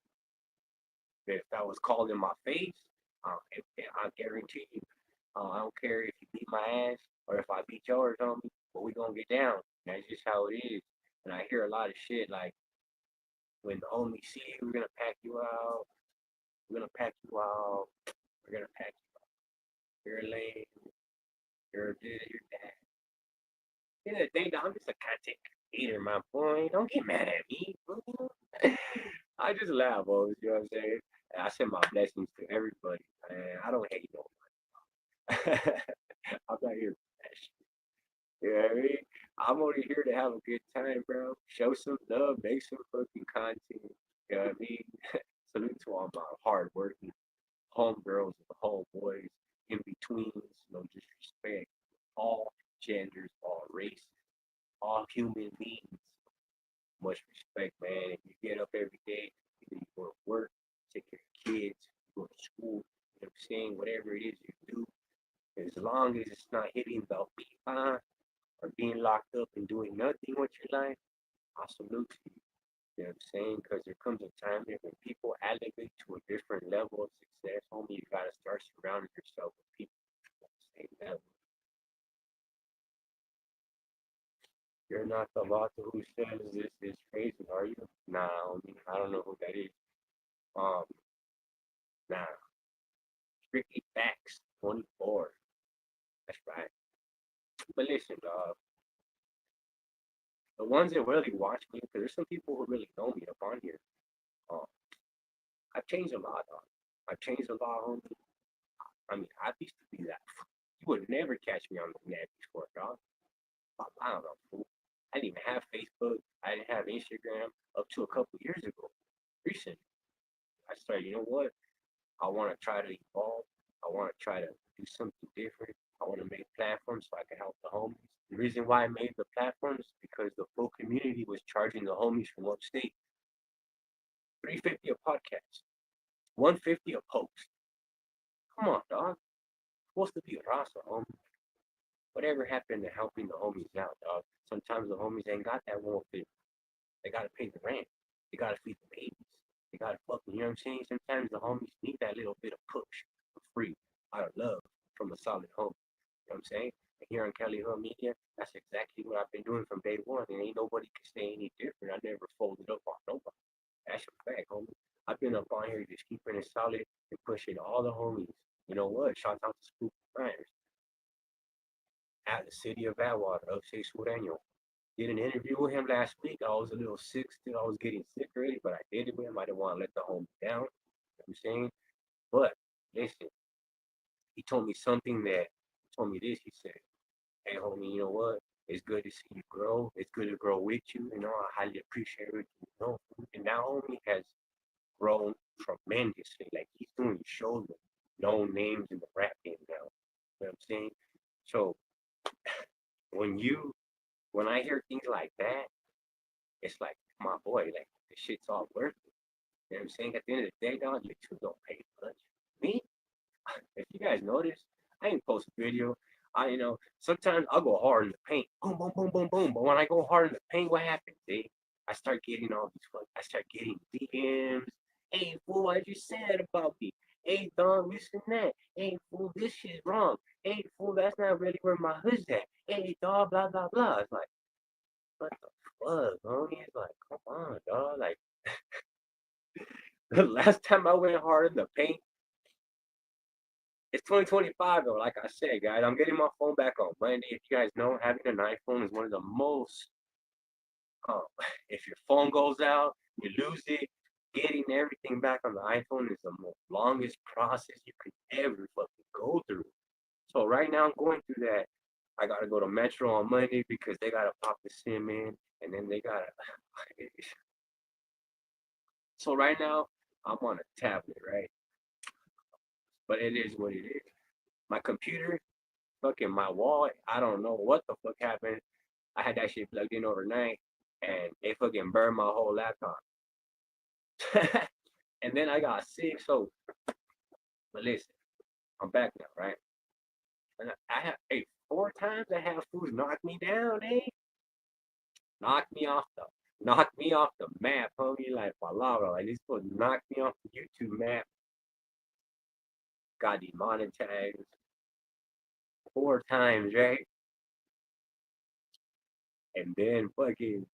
If I was called in my face, I guarantee you, I don't care if you beat my ass or if I beat yours on me, but we gonna get down. That's just how it is. And I hear a lot of shit like, when the homies see you, we're gonna pack you out. We're gonna pack you out. We're gonna pack you out. You're lame. You're this. You're that. At the end of the day, I'm just a content creator, my boy. Don't get mad at me. I just laugh, boys. You know what I'm saying? And I send my blessings to everybody, man. I don't hate nobody. I'm not here for that shit. You know what I mean? I'm only here to have a good time, bro. Show some love, make some fucking content. You know what I mean? Salute to all my hardworking homegirls and homeboys, in betweens, no disrespect. All genders, all races, all human beings. Much respect, man. If you get up every day, either you go to work, take care of kids, you go to school, you know what I'm saying? Whatever it is you do, as long as it's not hitting the behind or being locked up and doing nothing with your life, I salute to you. You know what I'm saying? Because there comes a time that when people elevate to a different level of success, homie, you gotta start surrounding yourself with people at the same level. You're not the author who says this is crazy, are you? Nah, homie, I don't know who that is. Um, nah, strictly facts, 24. That's right. But listen, dog, the ones that really watch me, because there's some people who really know me up on here. Um, I've changed a lot, dog. I've changed a lot, homie. I mean, I used to be that. You would never catch me on the net before, dog. I don't know, fool. I didn't even have Facebook. I didn't have Instagram up to a couple years ago. Recent. I started, you know what? I want to try to evolve. I want to try to do something different. I want to make platforms so I can help the homies. The reason why I made the platforms is because the full community was charging the homies from upstate $350 a podcast, 150 a post. Come on, dog. Supposed to be a roster, homie. Whatever happened to helping the homies out, dog? Sometimes the homies ain't got that 150. They gotta pay the rent. They gotta feed the babies. They gotta fucking, you know what I'm saying? Sometimes the homies need that little bit of push for free, out of love, from a solid homie. You know what I'm saying? And here on Kelly Hood Media, that's exactly what I've been doing from day one. And ain't nobody can say any different. I never folded up on nobody. That's a fact, homie. I've been up on here just keeping it solid and pushing all the homies. You know what? Shout out to Spook Friars at the city of Badwater, upstate Sureño. Did an interview with him last week. I was a little sick still. I was getting sick already, but I did it with him. I didn't want to let the homie down. You know what I'm saying? But listen, he told me something that he told me this. He said, "Hey, homie, you know what? It's good to see you grow. It's good to grow with you. You know, I highly appreciate it. You know, and now homie has grown tremendously. Like he's doing shows with known names in the rap game now. You know what I'm saying? So when you when I hear things like that, it's like my boy, like the shit's all worth it. You know what I'm saying? At the end of the day, dog, YouTube don't pay much. Me, if you guys notice, I ain't post a video. Sometimes I'll go hard in the paint, boom, boom, boom, boom, boom. But when I go hard in the paint, what happens? I start getting I start getting DMs. Hey, fool, what you said about me? Hey, dog, this and that. Hey, fool, this shit's wrong. Hey, fool, that's not really where my hood's at. Hey, dog, blah, blah, blah. It's like, what the fuck, homie? It's like, come on, dog. Like, the last time I went hard in the paint, it's 2025 though. Like I said, guys, I'm getting my phone back on Monday. If you guys know, having an iPhone is one of the most. Um, if your phone goes out, you lose it. Getting everything back on the iPhone is the longest process you could ever fucking go through. So right now I'm going through that. I gotta go to Metro on Monday because they gotta pop the SIM in, and then they gotta. So right now I'm on a tablet, right? But it is what it is. My computer, fucking my wall, I don't know what the fuck happened. I had that shit plugged in overnight, and it fucking burned my whole laptop. And then I got sick. So, but listen, I'm back now, right? And I have, hey, 4 times I have fools knock me down, eh? Knock me off the, knock me off the map, homie. Like palabra, like this fool knocked me off the YouTube map. Got demonetized 4 times, right? And then fucking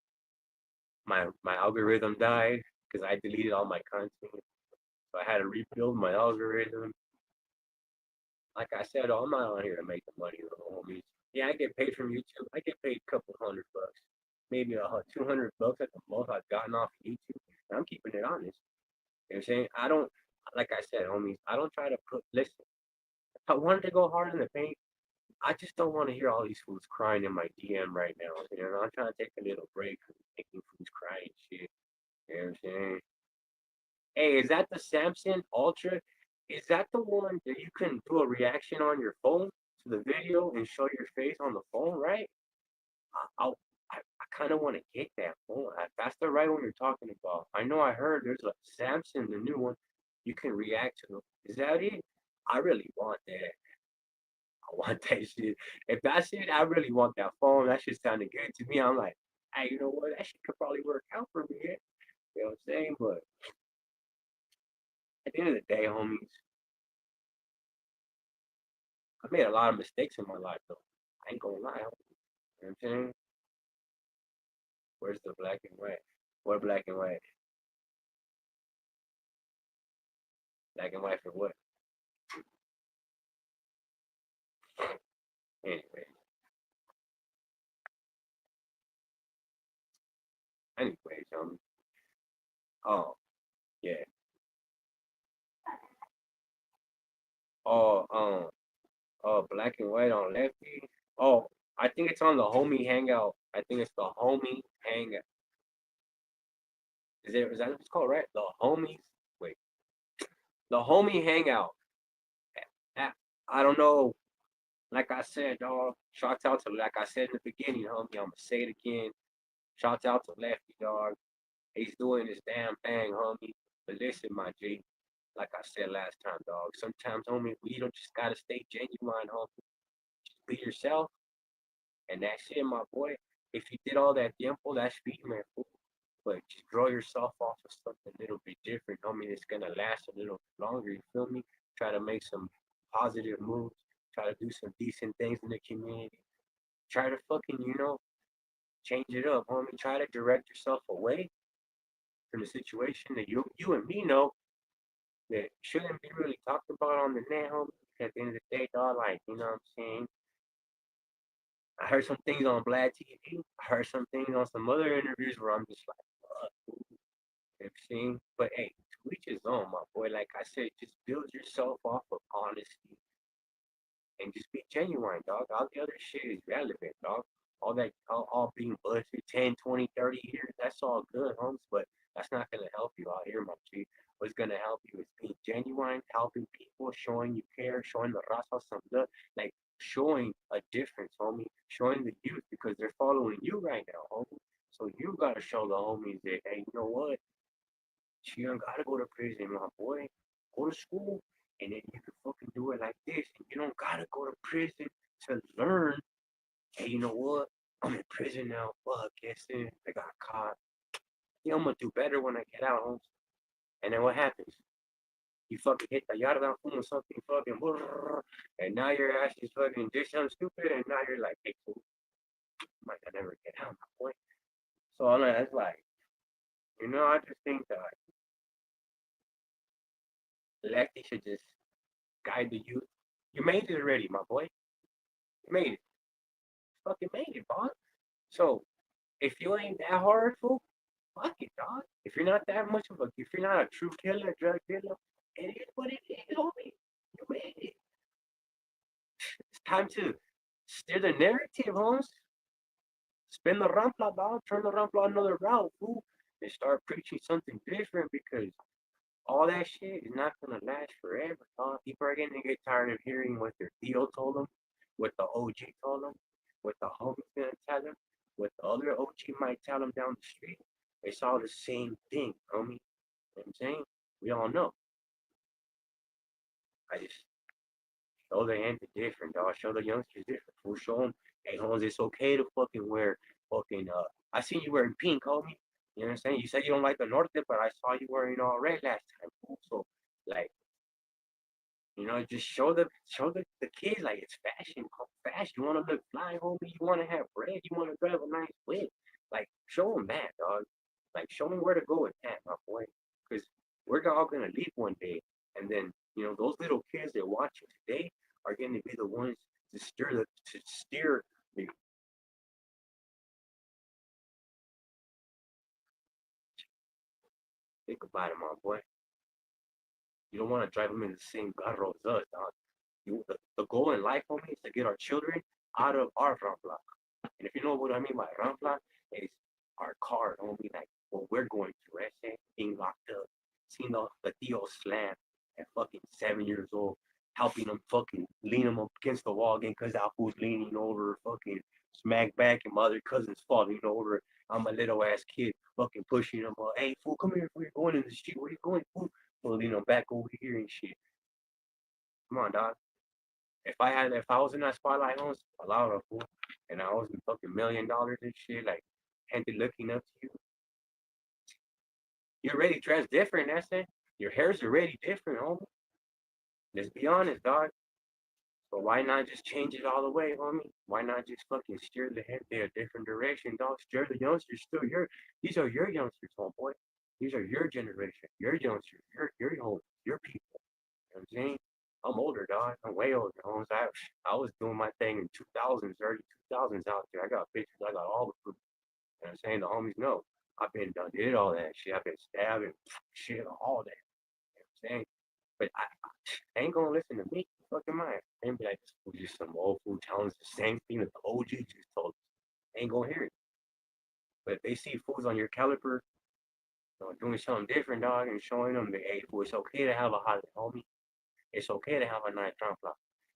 my algorithm died because I deleted all my content. So I had to rebuild my algorithm. Like I said, I'm not on here to make the money, homies. Yeah, I get paid from YouTube. I get paid a couple $100, maybe $200 at the most I've gotten off of YouTube. And I'm keeping it honest. You know what I'm saying? I don't, like I said, homies, I don't try to listen, if I wanted to go hard in the paint, I just don't want to hear all these fools crying in my DM right now. You know, I'm trying to take a little break from making fools cry and shit. You know what I'm saying? Hey, is that the Samsung Ultra? Is that the one that you can do a reaction on your phone to the video and show your face on the phone, right? I, I kind of want to get that phone. That's the right one you're talking about. I know I heard there's a Samsung, the new one, you can react to. Is that it? I really want that. I want that shit. If that's it, I really want that phone. That shit sounded good to me. I'm like, hey, you know what? That shit could probably work out for me. You know what I'm saying? But at the end of the day, homies, I made a lot of mistakes in my life, though. I ain't gonna lie. You know what I'm saying? Where's the black and white? What black and white? Black and white for what? Anyway, anyways, oh yeah. Oh, black and white on lefty. Oh, I think it's on the homie hangout. I think it's the homie hangout. Is that what it's called, right? The homies. Wait, the homie hangout. I, I don't know. Like I said, dog. Shout out to like I said in the beginning, homie. I'm gonna say it again. Shout out to Lefty, dog. He's doing his damn thing, homie. But listen, my G. Like I said last time, dog. Sometimes, homie, we don't just gotta stay genuine, homie. Just be yourself, and that's it, my boy. If you did all that dimple, that's feet, man. But just draw yourself off of something a little bit different. I mean, it's gonna last a little bit longer. You feel me? Try to make some positive moves. Try to do some decent things in the community. Try to fucking, change it up, homie. Try to direct yourself away from the situation that you and me know that shouldn't be really talked about on the net, homie. At the end of the day, dog, like, you know what I'm saying? I heard some things on Vlad TV. I heard some things on some other interviews where I'm just like, you know what I'm saying? But hey, to each his own, my boy. Like I said, just build yourself off of honesty and just be genuine, dog. All the other shit is relevant, dog. All that, all being busted 10, 20, 30 years, that's all good, homes, but that's not going to help you out here, my G. What's going to help you is being genuine, helping people, showing you care, showing the raza some love. Like, showing a difference, homie. Showing the youth because they're following you right now, homie. So you gotta show the homies that, hey, you know what? You don't gotta go to prison, my boy. Go to school, and then you can fucking do it like this. And you don't gotta go to prison to learn. Hey, you know what? I'm in prison now. Fuck, guess it. I got caught. Yeah, I'm gonna do better when I get out, homes. And then what happens? You fucking hit the yarda or something fucking, and now your ass is fucking did something stupid, and now you're like, hey, fool, might not never get out, my boy. So I'm like, that's like, I just think that Lefty should just guide the youth. You made it already, my boy. You made it. Fucking made it, boss. So if you ain't that hard, fool, fuck it, dog. If you're not that much of a, if you're not a true killer, drug dealer, it is what it is, homie. You made it. It's time to steer the narrative, Holmes. Spin the rampla, dog. Turn the rampla another route, fool. And start preaching something different because all that shit is not gonna last forever, dog. People are gonna get tired of hearing what their Theo told them, what the OG told them, what the homie's gonna tell them, what the other OG might tell them down the street. It's all the same thing, homie. You know what I'm saying? We all know. I just show the end different, dog. Show the youngsters different. We'll show them, hey, Holmes, it's okay to fucking wear fucking, I seen you wearing pink, homie. You know what I'm saying? You said you don't like the Norte, but I saw you wearing all red last time. Fool. So, like, just show the kids like it's fashion. Fashion. You want to look fly, homie. You want to have bread. You want to drive a nice whip. Like, show them that, dog. Like, show them where to go with that, my boy. Because we're all gonna leave one day, and then those little kids that watch it today are going to be the ones to steer the. Think about it, my boy. You don't want to drive them in the same carro as us, dog. The goal in life, homie, is to get our children out of our rampla. And if you know what I mean by rampla, is our car, homie, like what we're going through, being locked up, seeing the Theo slam at fucking 7 years old, helping them fucking lean them up against the wall again because that fool's leaning over, fucking smack back, and my other cousin's falling over. I'm a little ass kid, fucking pushing them. Hey, fool, come here, fool, you're going in the street. Where you going, fool? So, back over here and shit. Come on, dog. If I was in that spotlight, I was a lot of fool, and I was in fucking $1 million and shit, like, gente looking up to you. You're already dressed different, that's it. Your hair's already different, homie. Let's be honest, dog. So why not just change it all the way, homie? Why not just fucking steer the head in a different direction, dog? Steer the youngsters still. These are your youngsters, homeboy. These are your generation, your youngsters, your home, your people. You know what I'm saying? I'm older, dog. I'm way older. Homes. I was doing my thing in 2000s, early 2000s out there. I got pictures. I got all the proof. You know what I'm saying? The homies know. I've been done, did all that shit. I've been stabbing, shit, all that. You know what I'm saying? But I ain't gonna listen to me. Fucking mind. And be like, this was just some old fool telling us the same thing that the OG just told us. Ain't gonna hear it. But if they see fools on your caliber, doing something different, dog, and showing them that, hey, fool, it's okay to have a holiday, homie. It's okay to have a nice trump.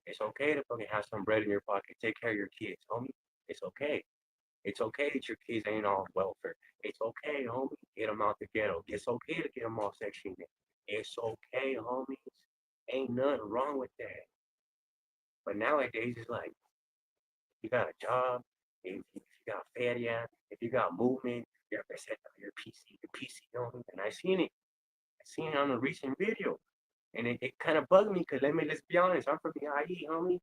It's okay to fucking have some bread in your pocket. Take care of your kids, homie. It's okay. It's okay that your kids ain't on welfare. It's okay, homie. Get them out the ghetto. It's okay to get them off Section 8. It's okay, homies. Ain't nothing wrong with that. But nowadays, it's like, you got a job, if you got feria, if you got movement, you're set on your PC, homie. And I seen it on a recent video. And it kind of bugged me because let's be honest, I'm from the IE, homie.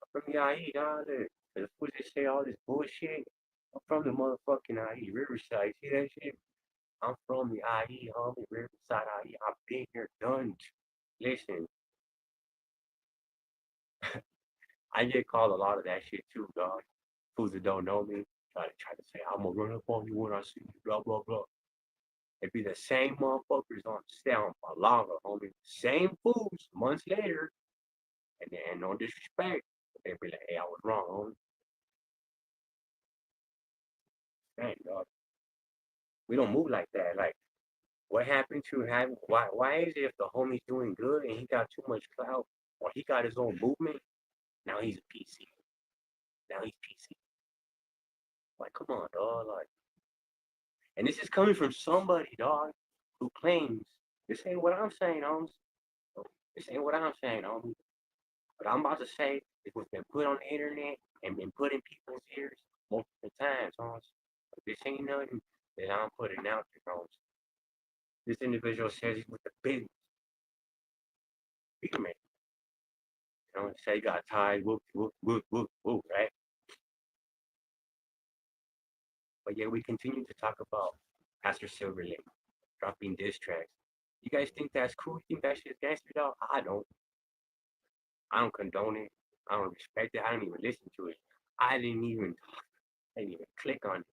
I'm from the IE, dog. The fools just say all this bullshit. I'm from the motherfucking IE, Riverside. See that shit? I'm from the IE, homie, Riverside IE. I've been here, done. Listen, I get called a lot of that shit too, dog. Fools that don't know me try to say I'm gonna run up on you when I see you, blah blah blah. It be the same motherfuckers on stand for longer, homie. Same fools months later, and then no disrespect, they be like, "Hey, I was wrong, homie." Dang, dog. We don't move like that. Like, what happened to having? Why is it if the homie's doing good and he got too much clout, or he got his own movement? Now he's a PC. Now he's PC. Like, come on, dog. Like, and this is coming from somebody, dog, who claims this ain't what I'm saying, homes. This ain't what I'm saying, homies. What I'm about to say is what's been put on the internet and been put in people's ears multiple times, homes. But this ain't nothing that I'm putting out there, homes. This individual says he's with the business. Beer man. You know, say he got tied, whoop, whoop, whoop, whoop, whoop, right? But yeah, we continue to talk about Pastor Silverlake dropping diss tracks. You guys think that's cool? You think that shit's gangster, dog? I don't. I don't condone it. I don't respect it. I don't even listen to it. I didn't even click on it.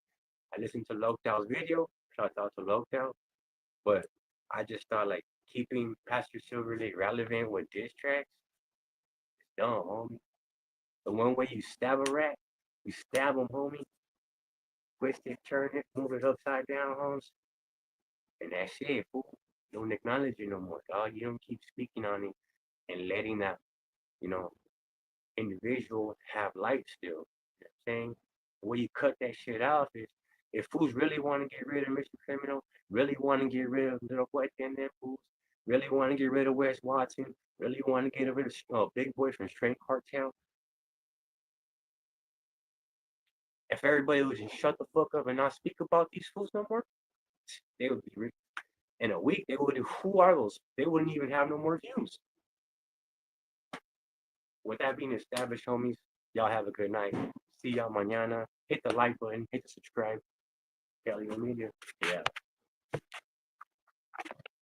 I listened to Lokel's video. Shout out to Lokel. But I just thought like keeping Pastor Silverlake relevant with diss tracks is dumb, homie. The one way you stab a rat, you stab him, homie. Twist it, turn it, move it upside down, homes. And that's it, fool. You don't acknowledge it no more, dog. You don't keep speaking on it and letting that, you know, individual have life still. You know what I'm saying? The way you cut that shit off is if fools really want to get rid of Mr. Criminal, really want to get rid of Little Boy and them fools, really want to get rid of Wes Watson, really want to get rid of Big Boy from Straight Cartel, if everybody would just shut the fuck up and not speak about these fools no more, they would be rich. In a week, they would do, who are those? They wouldn't even have no more views. With that being established, homies, y'all have a good night. See y'all mañana. Hit the like button, hit the subscribe. Kelly Media. Yeah.